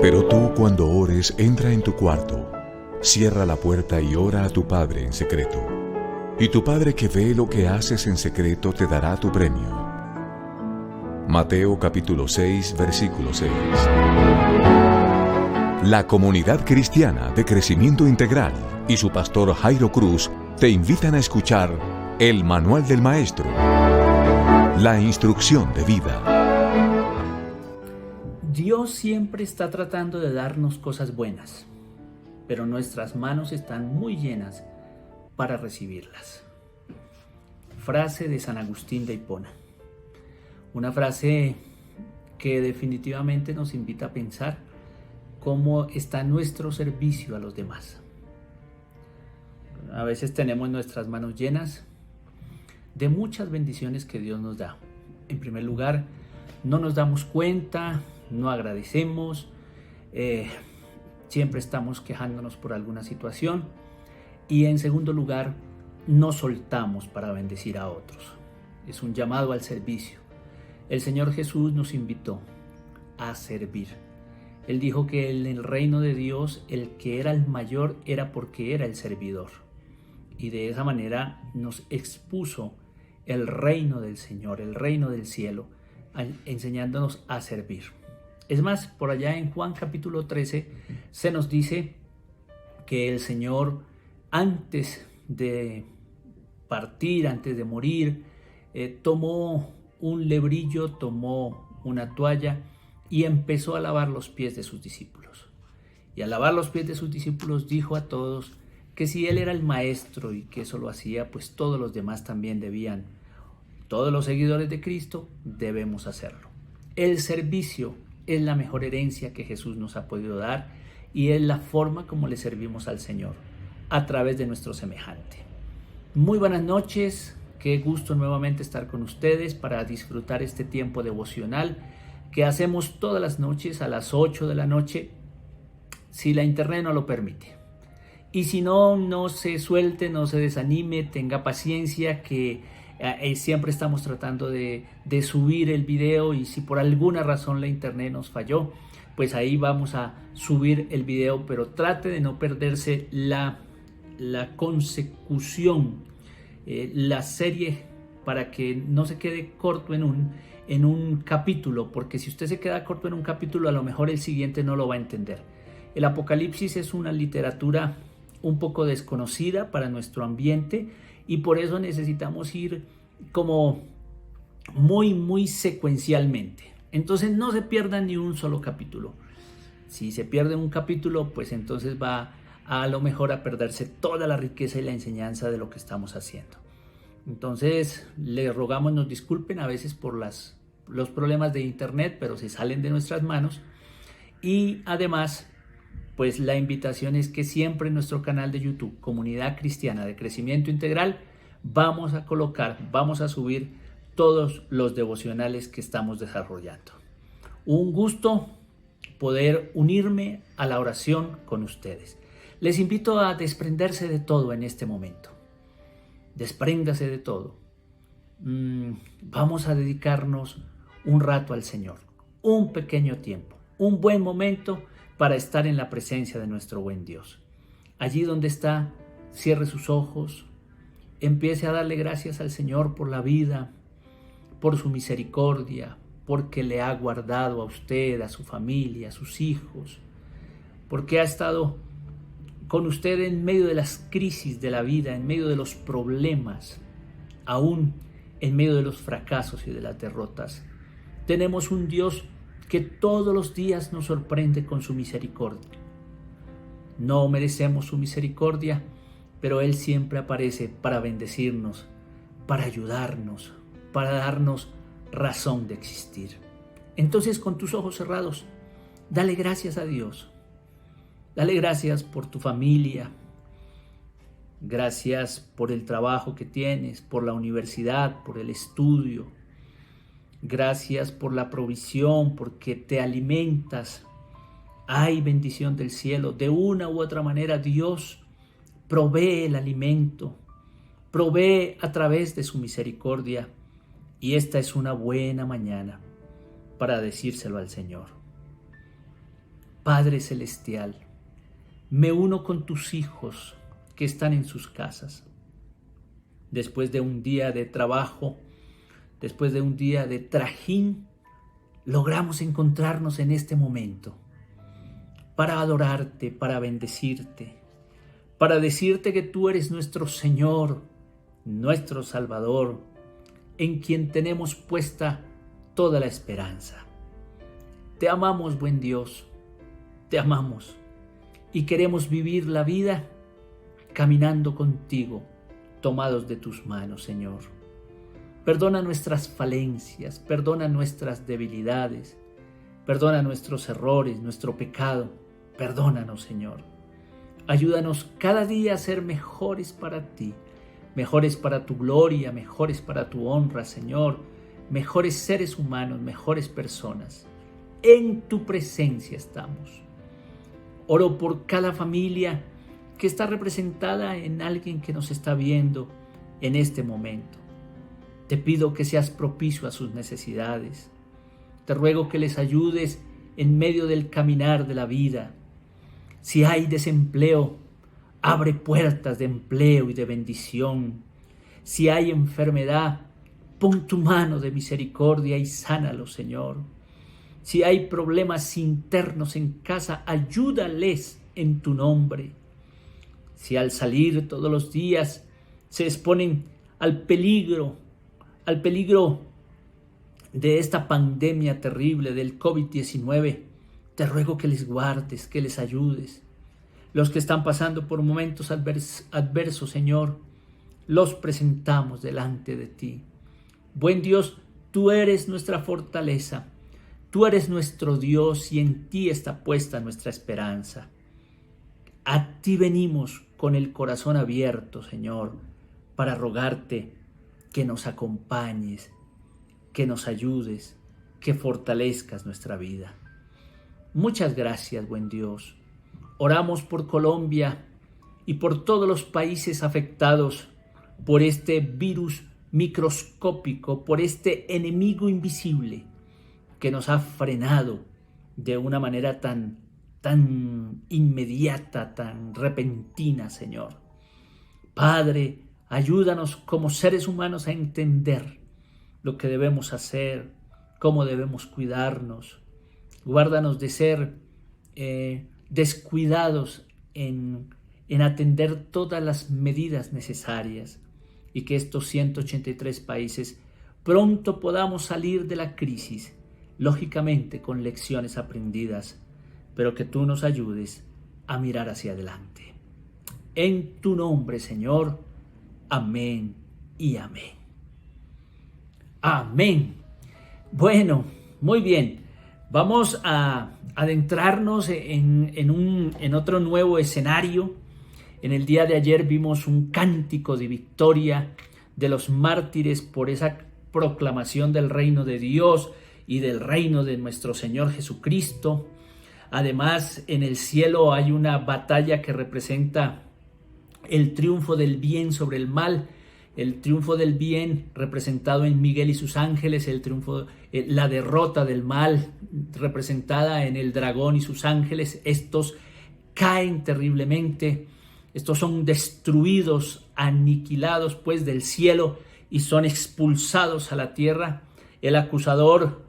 Pero tú, cuando ores, entra en tu cuarto, cierra la puerta y ora a tu Padre en secreto. Y tu Padre que ve lo que haces en secreto te dará tu premio. Mateo capítulo 6, versículo 6. La Comunidad Cristiana de Crecimiento Integral y su pastor Jairo Cruz te invitan a escuchar el Manual del Maestro, la instrucción de vida. Dios siempre está tratando de darnos cosas buenas, pero nuestras manos están muy llenas para recibirlas. Frase de San Agustín de Hipona. Una frase que definitivamente nos invita a pensar cómo está nuestro servicio a los demás. A veces tenemos nuestras manos llenas de muchas bendiciones que Dios nos da. En primer lugar, no nos damos cuenta, no agradecemos, siempre estamos quejándonos por alguna situación. Y en segundo lugar, no soltamos para bendecir a otros. Es un llamado al servicio. El Señor Jesús nos invitó a servir. Él dijo que en el reino de Dios el que era el mayor era porque era el servidor. Y de esa manera nos expuso el reino del Señor, el reino del cielo, enseñándonos a servir. Es más, por allá en Juan capítulo 13 se nos dice que el Señor, antes de partir, antes de morir, tomó un lebrillo, tomó una toalla y empezó a lavar los pies de sus discípulos. Y al lavar los pies de sus discípulos dijo a todos que si Él era el maestro y que eso lo hacía, pues todos los demás también debían. Todos los seguidores de Cristo debemos hacerlo. El servicio es la mejor herencia que Jesús nos ha podido dar y es la forma como le servimos al Señor, a través de nuestro semejante. Muy buenas noches, qué gusto nuevamente estar con ustedes para disfrutar este tiempo devocional que hacemos todas las noches a las 8 de la noche, si la internet no lo permite. Y si no, no se suelte, no se desanime, tenga paciencia que siempre estamos tratando de subir el video y si por alguna razón la internet nos falló, pues ahí vamos a subir el video, pero trate de no perderse la consecución, la serie, para que no se quede corto en un capítulo, porque si usted se queda corto en un capítulo, a lo mejor el siguiente no lo va a entender. El Apocalipsis es una literatura un poco desconocida para nuestro ambiente y por eso necesitamos ir como muy secuencialmente. Entonces no se pierdan ni un solo capítulo. Si se pierde un capítulo, pues entonces va a lo mejor a perderse toda la riqueza y la enseñanza de lo que estamos haciendo. Entonces les rogamos nos disculpen a veces por los problemas de internet, pero se salen de nuestras manos. Y además, pues la invitación es que siempre en nuestro canal de YouTube, Comunidad Cristiana de Crecimiento Integral, vamos a subir todos los devocionales que estamos desarrollando. Un gusto poder unirme a la oración con ustedes. Les invito a desprenderse de todo en este momento. Despréndase de todo. Vamos a dedicarnos un rato al Señor, un pequeño tiempo, un buen momento para estar en la presencia de nuestro buen Dios. Allí donde está, cierre sus ojos, empiece a darle gracias al Señor por la vida, por su misericordia, porque le ha guardado a usted, a su familia, a sus hijos, porque ha estado con usted en medio de las crisis de la vida, en medio de los problemas, aún en medio de los fracasos y de las derrotas. Tenemos un Dios que todos los días nos sorprende con su misericordia. No merecemos su misericordia, pero Él siempre aparece para bendecirnos, para ayudarnos, para darnos razón de existir. Entonces, con tus ojos cerrados, dale gracias a Dios. Dale gracias por tu familia. Gracias por el trabajo que tienes, por la universidad, por el estudio. Gracias por la provisión, porque te alimentas. Hay bendición del cielo. De una u otra manera, Dios provee el alimento, provee a través de su misericordia. Y esta es una buena mañana para decírselo al Señor. Padre Celestial, me uno con tus hijos que están en sus casas. Después de un día de trabajo, después de un día de trajín, logramos encontrarnos en este momento para adorarte, para bendecirte, para decirte que tú eres nuestro Señor, nuestro Salvador, en quien tenemos puesta toda la esperanza. Te amamos, buen Dios, te amamos y queremos vivir la vida caminando contigo, tomados de tus manos, Señor. Perdona nuestras falencias, perdona nuestras debilidades, perdona nuestros errores, nuestro pecado. Perdónanos, Señor. Ayúdanos cada día a ser mejores para ti, mejores para tu gloria, mejores para tu honra, Señor, mejores seres humanos, mejores personas. En tu presencia estamos. Oro por cada familia que está representada en alguien que nos está viendo en este momento. Te pido que seas propicio a sus necesidades. Te ruego que les ayudes en medio del caminar de la vida. Si hay desempleo, abre puertas de empleo y de bendición. Si hay enfermedad, pon tu mano de misericordia y sánalo, Señor. Si hay problemas internos en casa, ayúdales en tu nombre. Si al salir todos los días se exponen al peligro de esta pandemia terrible del COVID-19, te ruego que les guardes, que les ayudes. Los que están pasando por momentos adversos, Señor, los presentamos delante de ti. Buen Dios, tú eres nuestra fortaleza, tú eres nuestro Dios y en ti está puesta nuestra esperanza. A ti venimos con el corazón abierto, Señor, para rogarte que nos acompañes, que nos ayudes, que fortalezcas nuestra vida. Muchas gracias, buen Dios. Oramos por Colombia y por todos los países afectados por este virus microscópico, por este enemigo invisible que nos ha frenado de una manera tan inmediata, tan repentina, Señor. Padre, ayúdanos como seres humanos a entender lo que debemos hacer, cómo debemos cuidarnos. Guárdanos de ser descuidados en atender todas las medidas necesarias y que estos 183 países pronto podamos salir de la crisis, lógicamente con lecciones aprendidas, pero que tú nos ayudes a mirar hacia adelante. En tu nombre, Señor. Amén y amén. Amén. Bueno, muy bien. Vamos a adentrarnos en otro nuevo escenario. En el día de ayer vimos un cántico de victoria de los mártires por esa proclamación del reino de Dios y del reino de nuestro Señor Jesucristo. Además, en el cielo hay una batalla que representa el triunfo del bien sobre el mal, el triunfo del bien representado en Miguel y sus ángeles, la derrota del mal representada en el dragón y sus ángeles. Estos caen terriblemente, estos son destruidos, aniquilados pues del cielo y son expulsados a la tierra. El acusador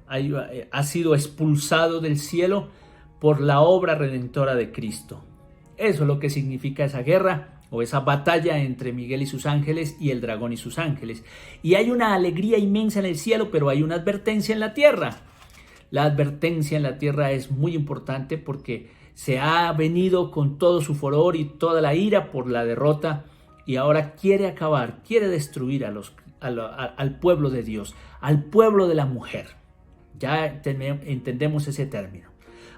ha sido expulsado del cielo por la obra redentora de Cristo. Eso es lo que significa esa guerra o esa batalla entre Miguel y sus ángeles y el dragón y sus ángeles. Y hay una alegría inmensa en el cielo, pero hay una advertencia en la tierra. La advertencia en la tierra es muy importante porque se ha venido con todo su furor y toda la ira por la derrota y ahora quiere acabar, quiere destruir al pueblo de Dios, al pueblo de la mujer. Ya entendemos ese término.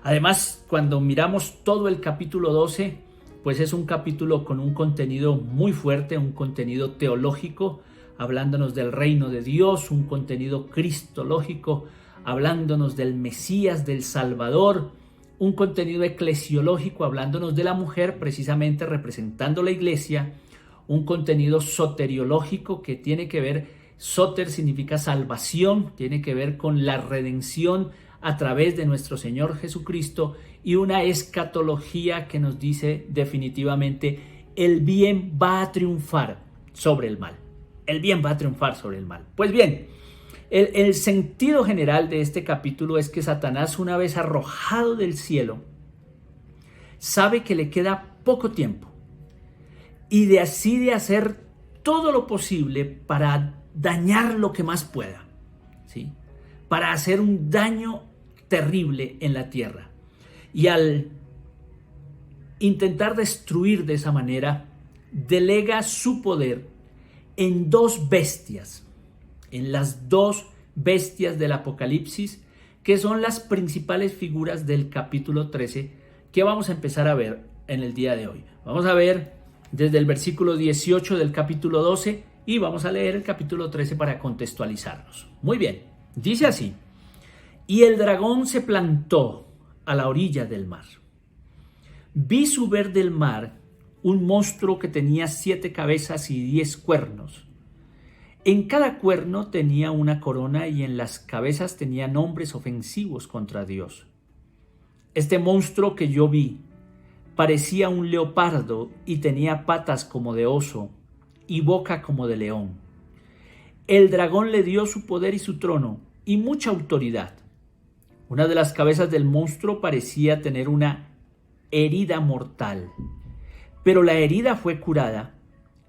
Además, cuando miramos todo el capítulo 12, pues es un capítulo con un contenido muy fuerte, un contenido teológico, hablándonos del reino de Dios, un contenido cristológico, hablándonos del Mesías, del Salvador, un contenido eclesiológico, hablándonos de la mujer, precisamente representando la iglesia, un contenido soteriológico que tiene que ver, soter significa salvación, tiene que ver con la redención a través de nuestro Señor Jesucristo y una escatología que nos dice definitivamente el bien va a triunfar sobre el mal. El bien va a triunfar sobre el mal. Pues bien, el sentido general de este capítulo es que Satanás, una vez arrojado del cielo, sabe que le queda poco tiempo y decide hacer todo lo posible para dañar lo que más pueda, ¿sí? Para hacer un daño terrible en la tierra. Y al intentar destruir de esa manera, delega su poder en dos bestias, en las dos bestias del Apocalipsis, que son las principales figuras del capítulo 13, que vamos a empezar a ver en el día de hoy. Vamos a ver desde el versículo 18 del capítulo 12 y vamos a leer el capítulo 13 para contextualizarnos. Muy bien, dice así: y el dragón se plantó a la orilla del mar. Vi subir del mar un monstruo que tenía 7 cabezas y 10 cuernos. En cada cuerno tenía una corona y en las cabezas tenía nombres ofensivos contra Dios. Este monstruo que yo vi parecía un leopardo y tenía patas como de oso y boca como de león. El dragón le dio su poder y su trono y mucha autoridad. Una de las cabezas del monstruo parecía tener una herida mortal, pero la herida fue curada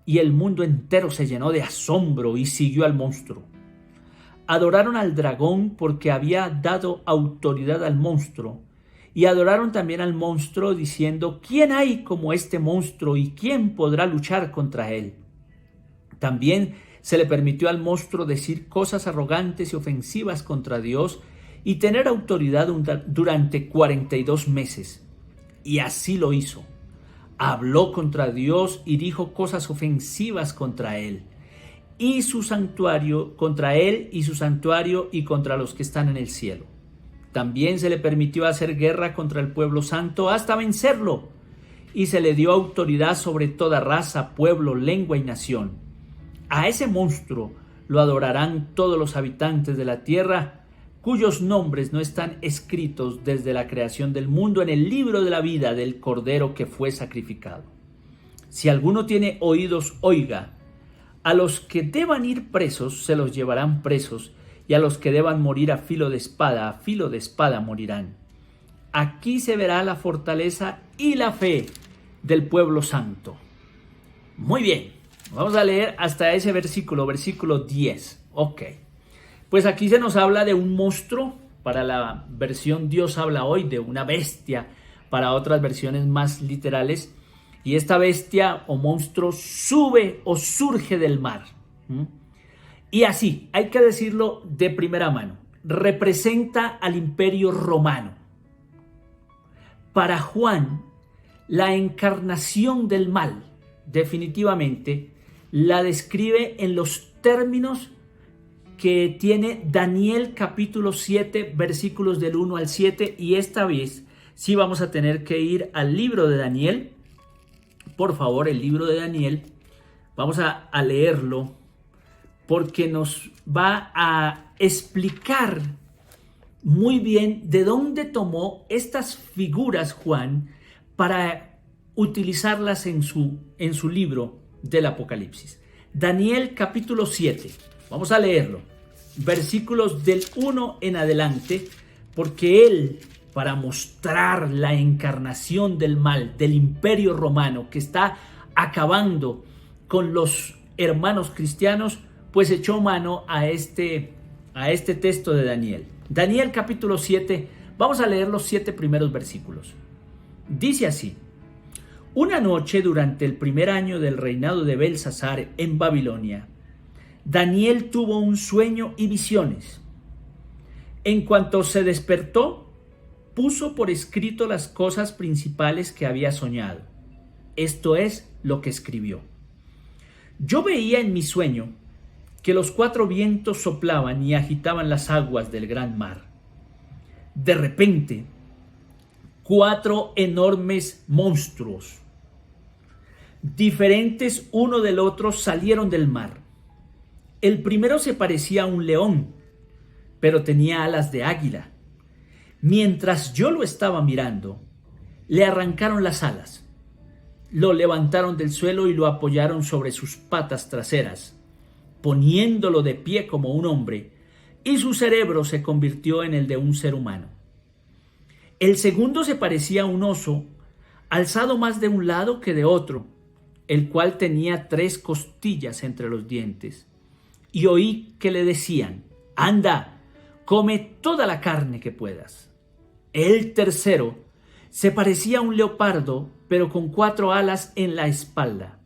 y el mundo entero se llenó de asombro y siguió al monstruo. Adoraron al dragón porque había dado autoridad al monstruo y adoraron también al monstruo diciendo: ¿quién hay como este monstruo y quién podrá luchar contra él? También se le permitió al monstruo decir cosas arrogantes y ofensivas contra Dios y tener autoridad durante 42 meses. Y así lo hizo. Habló contra Dios y dijo cosas ofensivas contra él y su santuario, contra él y su santuario y contra los que están en el cielo. También se le permitió hacer guerra contra el pueblo santo hasta vencerlo, y se le dio autoridad sobre toda raza, pueblo, lengua y nación. A ese monstruo lo adorarán todos los habitantes de la tierra, cuyos nombres no están escritos desde la creación del mundo en el libro de la vida del Cordero que fue sacrificado. Si alguno tiene oídos, oiga. A los que deban ir presos se los llevarán presos, y a los que deban morir a filo de espada morirán. Aquí se verá la fortaleza y la fe del pueblo santo. Muy bien, vamos a leer hasta ese versículo 10. Ok. Pues aquí se nos habla de un monstruo, para la versión Dios habla hoy, de una bestia, para otras versiones más literales. Y esta bestia o monstruo sube o surge del mar. Y así, hay que decirlo de primera mano, representa al Imperio Romano. Para Juan, la encarnación del mal, definitivamente, la describe en los términos que tiene Daniel capítulo 7, versículos del 1 al 7, y esta vez sí vamos a tener que ir al libro de Daniel. Por favor, el libro de Daniel, vamos a leerlo porque nos va a explicar muy bien de dónde tomó estas figuras Juan para utilizarlas en su libro del Apocalipsis. Daniel capítulo 7, vamos a leerlo, versículos del 1 en adelante, porque él, para mostrar la encarnación del mal, del Imperio Romano que está acabando con los hermanos cristianos, pues echó mano a este texto de Daniel. Daniel capítulo 7, vamos a leer los 7 primeros versículos. Dice así: una noche durante el primer año del reinado de Belsasar en Babilonia, Daniel tuvo un sueño y visiones. En cuanto se despertó, puso por escrito las cosas principales que había soñado. Esto es lo que escribió. Yo veía en mi sueño que los 4 vientos soplaban y agitaban las aguas del gran mar. De repente, 4 enormes monstruos, diferentes uno del otro, salieron del mar. El primero se parecía a un león, pero tenía alas de águila, Mientras yo lo estaba mirando, le arrancaron las alas, lo levantaron del suelo y lo apoyaron sobre sus patas traseras, poniéndolo de pie como un hombre, y su cerebro se convirtió en el de un ser humano. El segundo se parecía a un oso, alzado más de un lado que de otro, el cual tenía 3 costillas entre los dientes. Y oí que le decían: anda, come toda la carne que puedas. El tercero se parecía a un leopardo, pero con 4 alas en la espalda.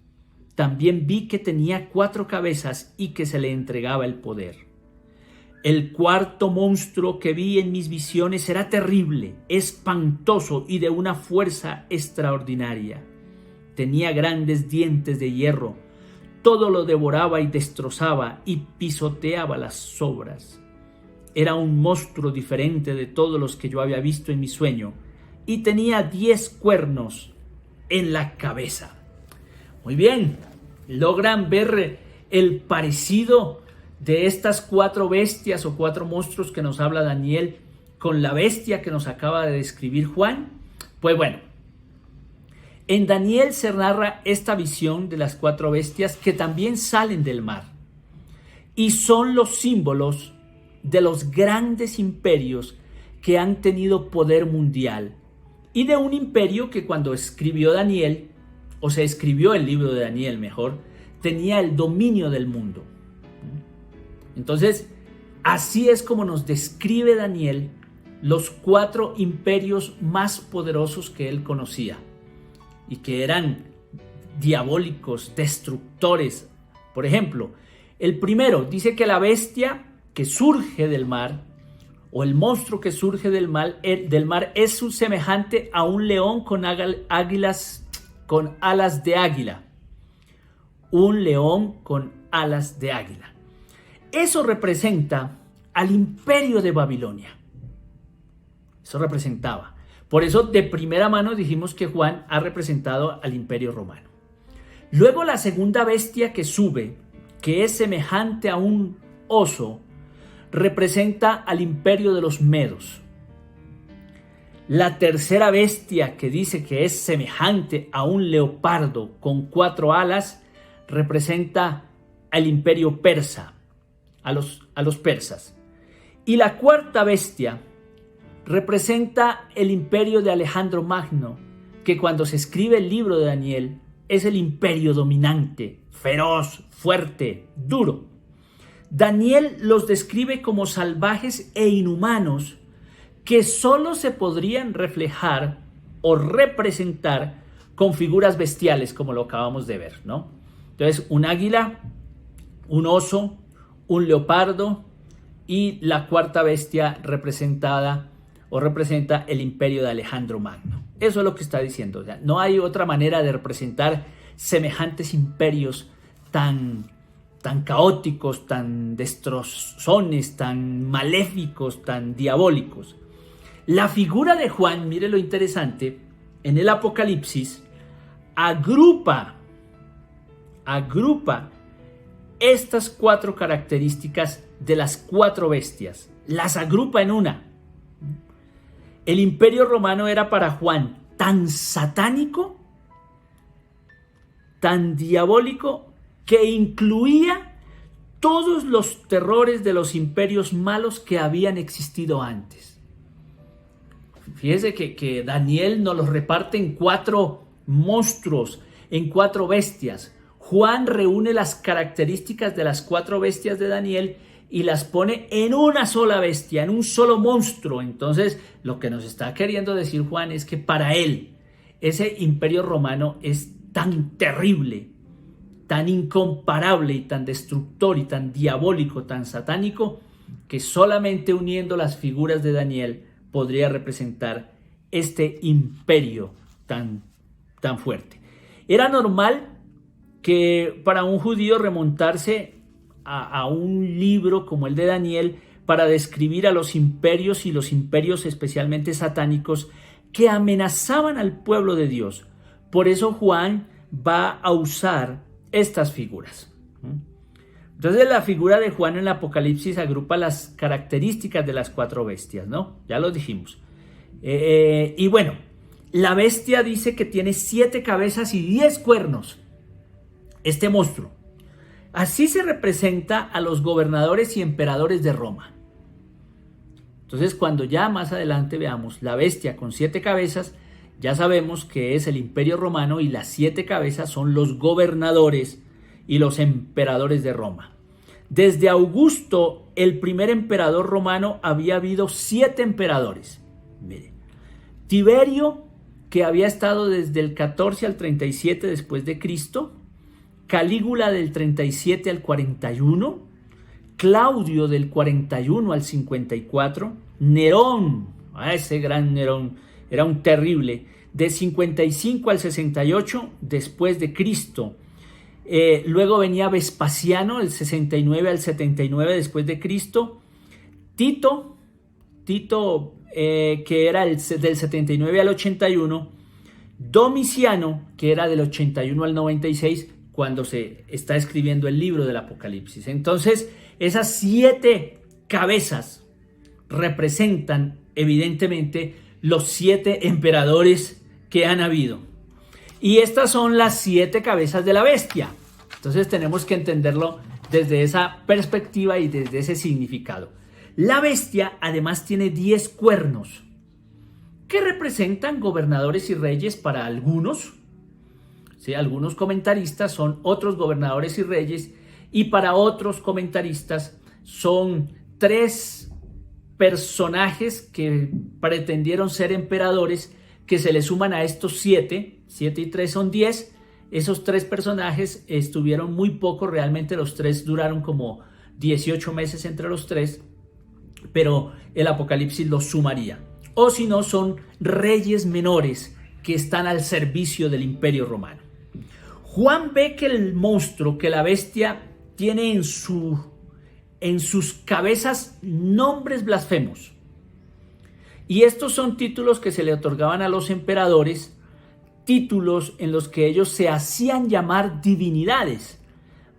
También vi que tenía 4 cabezas y que se le entregaba el poder. El cuarto monstruo que vi en mis visiones era terrible, espantoso y de una fuerza extraordinaria. Tenía grandes dientes de hierro, todo lo devoraba y destrozaba y pisoteaba las sobras. Era un monstruo diferente de todos los que yo había visto en mi sueño y tenía 10 cuernos en la cabeza. Muy bien, logran ver el parecido de estas 4 bestias o 4 monstruos que nos habla Daniel con la bestia que nos acaba de describir Juan. Pues bueno, en Daniel se narra esta visión de las 4 bestias que también salen del mar y son los símbolos de los grandes imperios que han tenido poder mundial y de un imperio que cuando escribió Daniel, o se escribió el libro de Daniel mejor, tenía el dominio del mundo. Entonces, así es como nos describe Daniel los 4 imperios más poderosos que él conocía y que eran diabólicos, destructores. Por ejemplo, el primero dice que la bestia que surge del mar, o el monstruo que surge del mar es semejante a un león con alas de águila. Un león con alas de águila. Eso representa al imperio de Babilonia. Eso representaba. Por eso de primera mano dijimos que Juan ha representado al imperio romano. Luego la segunda bestia que sube, que es semejante a un oso, representa al imperio de los medos. La tercera bestia que dice que es semejante a un leopardo con 4 alas, representa al imperio persa, a los persas. Y la cuarta bestia representa el imperio de Alejandro Magno, que cuando se escribe el libro de Daniel es el imperio dominante, feroz, fuerte, duro. Daniel los describe como salvajes e inhumanos que solo se podrían reflejar o representar con figuras bestiales como lo acabamos de ver, ¿no? Entonces, un águila, un oso, un leopardo y la cuarta bestia representada o representa el imperio de Alejandro Magno. Eso es lo que está diciendo. O sea, no hay otra manera de representar semejantes imperios tan caóticos, tan destrozones, tan maléficos, tan diabólicos. La figura de Juan, mire lo interesante, en el Apocalipsis agrupa estas 4 características de las 4 bestias. Las agrupa en una. El imperio romano era para Juan tan satánico, tan diabólico, que incluía todos los terrores de los imperios malos que habían existido antes. Fíjese que Daniel nos los reparte en 4 monstruos, en 4 bestias. Juan reúne las características de las 4 bestias de Daniel y las pone en una sola bestia, en un solo monstruo. Entonces, lo que nos está queriendo decir Juan es que para él, ese imperio romano es tan terrible, tan incomparable y tan destructor y tan diabólico, tan satánico, que solamente uniendo las figuras de Daniel podría representar este imperio tan fuerte. Era normal que para un judío remontarse a un libro como el de Daniel para describir a los imperios y los imperios especialmente satánicos que amenazaban al pueblo de Dios. Por eso Juan va a usar estas figuras. Entonces la figura de Juan en el Apocalipsis agrupa las características de las 4 bestias, ¿no? Ya lo dijimos. Y bueno, la bestia dice que tiene 7 cabezas y 10 cuernos. Este monstruo. Así se representa a los gobernadores y emperadores de Roma. Entonces, cuando ya más adelante veamos la bestia con 7 cabezas, ya sabemos que es el Imperio Romano y las 7 cabezas son los gobernadores y los emperadores de Roma. Desde Augusto, el primer emperador romano, había habido 7 emperadores. Miren, Tiberio, que había estado desde el 14 al 37 después de Cristo, Calígula del 37 al 41, Claudio del 41 al 54, Nerón, ese gran Nerón, era un terrible, de 55 al 68 después de Cristo. Luego venía Vespasiano, del 69 al 79 después de Cristo. Tito, que era del 79 al 81. Domiciano, que era del 81 al 96, cuando se está escribiendo el libro del Apocalipsis. Entonces, esas 7 cabezas representan evidentemente los 7 emperadores que han habido. Y estas son las 7 cabezas de la bestia. Entonces tenemos que entenderlo desde esa perspectiva y desde ese significado. La bestia además tiene 10 cuernos, que representan gobernadores y reyes para algunos. ¿Sí? Algunos comentaristas son otros gobernadores y reyes, y para otros comentaristas son 3 personajes que pretendieron ser emperadores, que se le suman a estos 7 y 3 son 10. Esos 3 personajes estuvieron muy poco, realmente los 3 duraron como 18 meses entre los 3, pero el Apocalipsis los sumaría. O si no, son reyes menores que están al servicio del Imperio Romano. Juan ve que el monstruo, que la bestia, tiene en sus cabezas nombres blasfemos. Y estos son títulos que se le otorgaban a los emperadores, títulos en los que ellos se hacían llamar divinidades.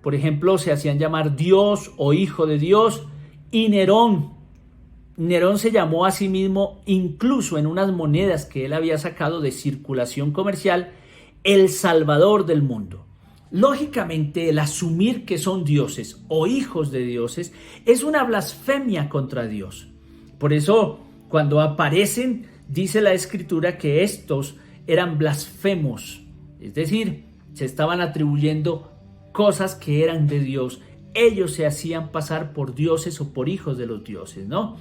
Por ejemplo, se hacían llamar Dios o Hijo de Dios. Y Nerón se llamó a sí mismo, incluso en unas monedas que él había sacado de circulación comercial, el Salvador del mundo. Lógicamente, el asumir que son dioses o hijos de dioses es una blasfemia contra Dios. Por eso, cuando aparecen, dice la Escritura que estos eran blasfemos, es decir, se estaban atribuyendo cosas que eran de Dios. Ellos se hacían pasar por dioses o por hijos de los dioses, ¿no?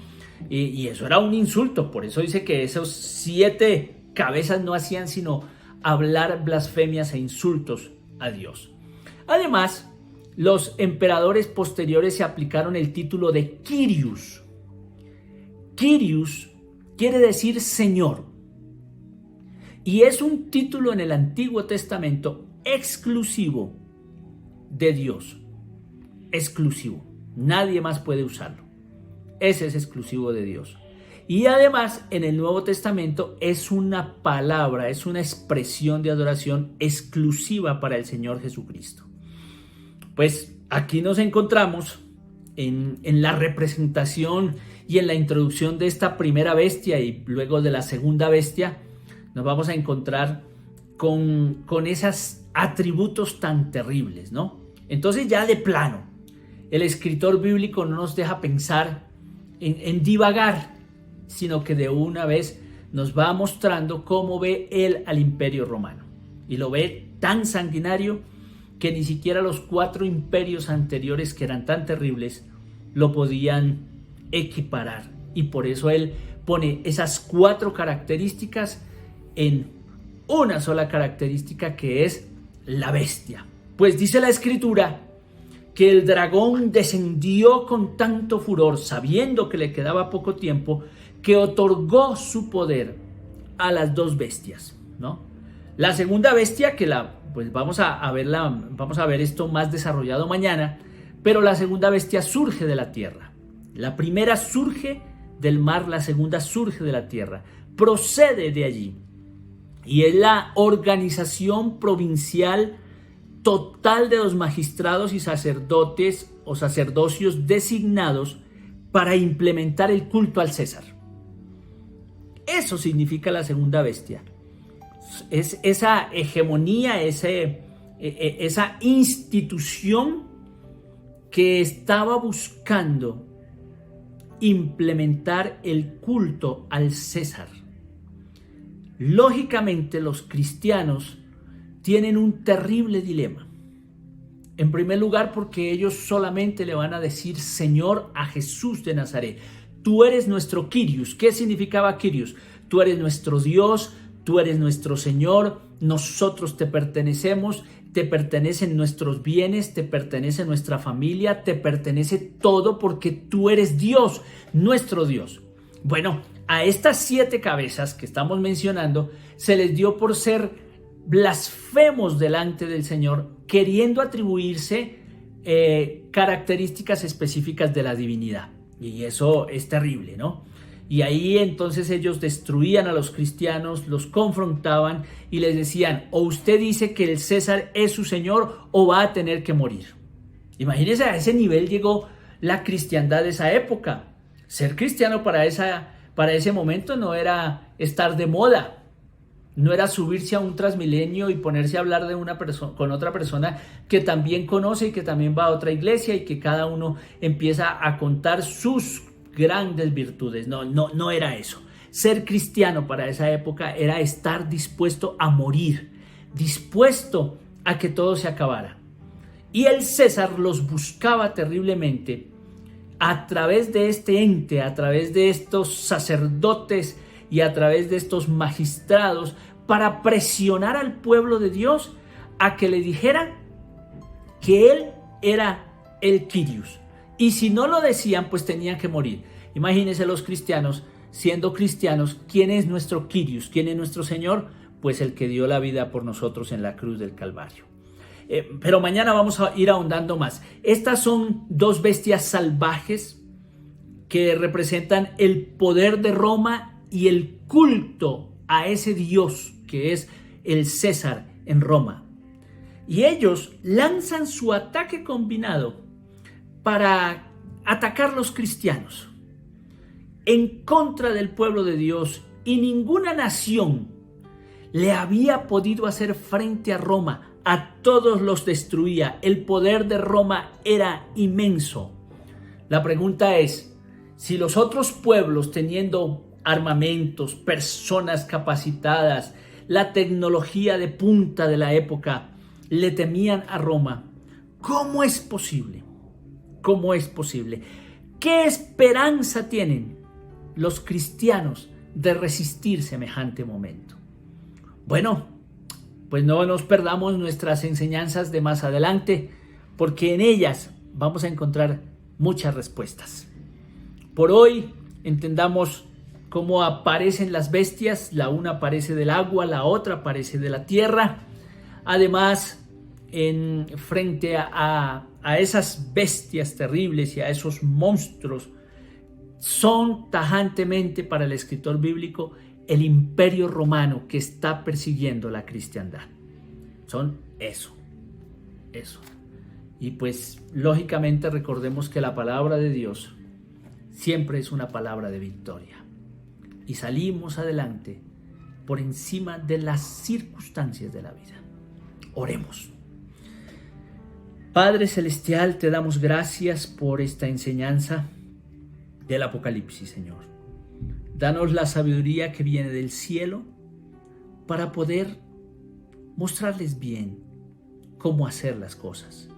Y eso era un insulto. Por eso dice que esos 7 cabezas no hacían sino hablar blasfemias e insultos a Dios. Además, los emperadores posteriores se aplicaron el título de Kyrios. Kyrios quiere decir Señor, y es un título en el Antiguo Testamento exclusivo de Dios. Exclusivo. Nadie más puede usarlo. Ese es exclusivo de Dios. Y además, en el Nuevo Testamento es una palabra, es una expresión de adoración exclusiva para el Señor Jesucristo. Pues aquí nos encontramos en la representación y en la introducción de esta primera bestia, y luego de la segunda bestia nos vamos a encontrar con esos atributos tan terribles, ¿no? Entonces, ya de plano, el escritor bíblico no nos deja pensar en divagar, sino que de una vez nos va mostrando cómo ve él al Imperio Romano. Y lo ve tan sanguinario que ni siquiera los 4 imperios anteriores, que eran tan terribles, lo podían equiparar. Y por eso él pone esas 4 características en una sola característica, que es la bestia. Pues dice la Escritura que el dragón descendió con tanto furor, sabiendo que le quedaba poco tiempo, que otorgó su poder a las 2 bestias, ¿no? La segunda bestia, que pues vamos a ver esto más desarrollado mañana, pero la segunda bestia surge de la tierra. La primera surge del mar, la segunda surge de la tierra, procede de allí, y es la organización provincial total de los magistrados y sacerdotes o sacerdocios designados para implementar el culto al César. Eso significa la segunda bestia. Es esa hegemonía, esa institución que estaba buscando implementar el culto al César. Lógicamente, los cristianos tienen un terrible dilema. En primer lugar, porque ellos solamente le van a decir Señor a Jesús de Nazaret. Tú eres nuestro Kyrios. ¿Qué significaba Kyrios? Tú eres nuestro Dios, tú eres nuestro Señor, nosotros te pertenecemos, te pertenecen nuestros bienes, te pertenece nuestra familia, te pertenece todo porque tú eres Dios, nuestro Dios. Bueno, a estas 7 cabezas que estamos mencionando se les dio por ser blasfemos delante del Señor, queriendo atribuirse características específicas de la divinidad. Y eso es terrible, ¿no? Y ahí entonces ellos destruían a los cristianos, los confrontaban y les decían, o usted dice que el César es su señor o va a tener que morir. Imagínense, a ese nivel llegó la cristiandad de esa época. Ser cristiano para ese momento no era estar de moda, no era subirse a un Transmilenio y ponerse a hablar de con otra persona que también conoce y que también va a otra iglesia y que cada uno empieza a contar sus grandes virtudes. No era eso. Ser cristiano para esa época era estar dispuesto a morir, dispuesto a que todo se acabara. Y el César los buscaba terriblemente a través de este ente, a través de estos sacerdotes y a través de estos magistrados, para presionar al pueblo de Dios a que le dijeran que él era el Kyrios. Y si no lo decían, pues tenían que morir. Imagínense los cristianos, siendo cristianos, ¿quién es nuestro Kyrios? ¿Quién es nuestro Señor? Pues el que dio la vida por nosotros en la cruz del Calvario. Pero mañana vamos a ir ahondando más. Estas son 2 bestias salvajes que representan el poder de Roma y el culto a ese Dios que es el César en Roma. Y ellos lanzan su ataque combinado para atacar los cristianos en contra del pueblo de Dios, y ninguna nación le había podido hacer frente a Roma. A todos los destruía. El poder de Roma era inmenso. La pregunta es, si los otros pueblos, teniendo armamentos, personas capacitadas, la tecnología de punta de la época, le temían a Roma, ¿cómo es posible? ¿Cómo es posible? ¿Qué esperanza tienen los cristianos de resistir semejante momento? Bueno, pues no nos perdamos nuestras enseñanzas de más adelante, porque en ellas vamos a encontrar muchas respuestas. Por hoy entendamos cómo aparecen las bestias. La una aparece del agua, la otra aparece de la tierra. Además, frente a esas bestias terribles y a esos monstruos, son tajantemente para el escritor bíblico el imperio romano que está persiguiendo la cristiandad. Son eso. Y pues lógicamente recordemos que la palabra de Dios siempre es una palabra de victoria. Y salimos adelante por encima de las circunstancias de la vida. Oremos. Padre Celestial, te damos gracias por esta enseñanza del Apocalipsis, Señor. Danos la sabiduría que viene del cielo para poder mostrarles bien cómo hacer las cosas.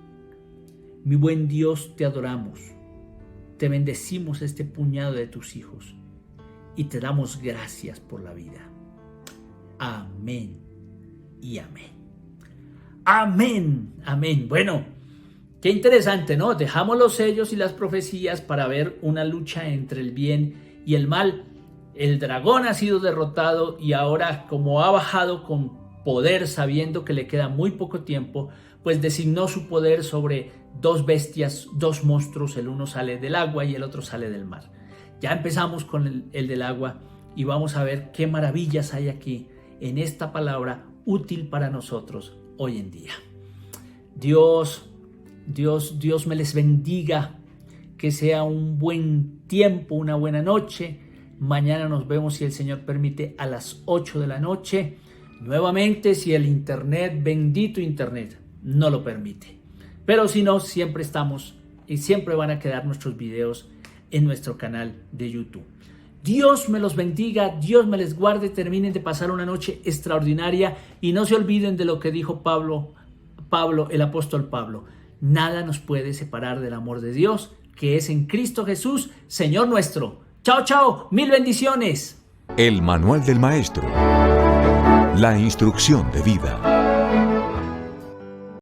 Mi buen Dios, te adoramos, te bendecimos este puñado de tus hijos y te damos gracias por la vida. Amén y amén. Amén, amén. Bueno, qué interesante, ¿no? Dejamos los sellos y las profecías para ver una lucha entre el bien y el mal. El dragón ha sido derrotado y ahora, como ha bajado con poder sabiendo que le queda muy poco tiempo, pues designó su poder sobre 2 bestias, 2 monstruos. El uno sale del agua y el otro sale del mar. Ya empezamos con el del agua y vamos a ver qué maravillas hay aquí en esta palabra útil para nosotros hoy en día. Dios me les bendiga, que sea un buen tiempo, una buena noche. Mañana nos vemos, si el Señor permite, a las 8 de la noche. Nuevamente, si el internet, bendito internet, no lo permite. Pero si no, siempre estamos y siempre van a quedar nuestros videos en nuestro canal de YouTube. Dios me los bendiga, Dios me les guarde, terminen de pasar una noche extraordinaria y no se olviden de lo que dijo Pablo, el apóstol Pablo. Nada nos puede separar del amor de Dios, que es en Cristo Jesús, Señor nuestro. Chao, chao, mil bendiciones. El Manual del Maestro. La instrucción de vida.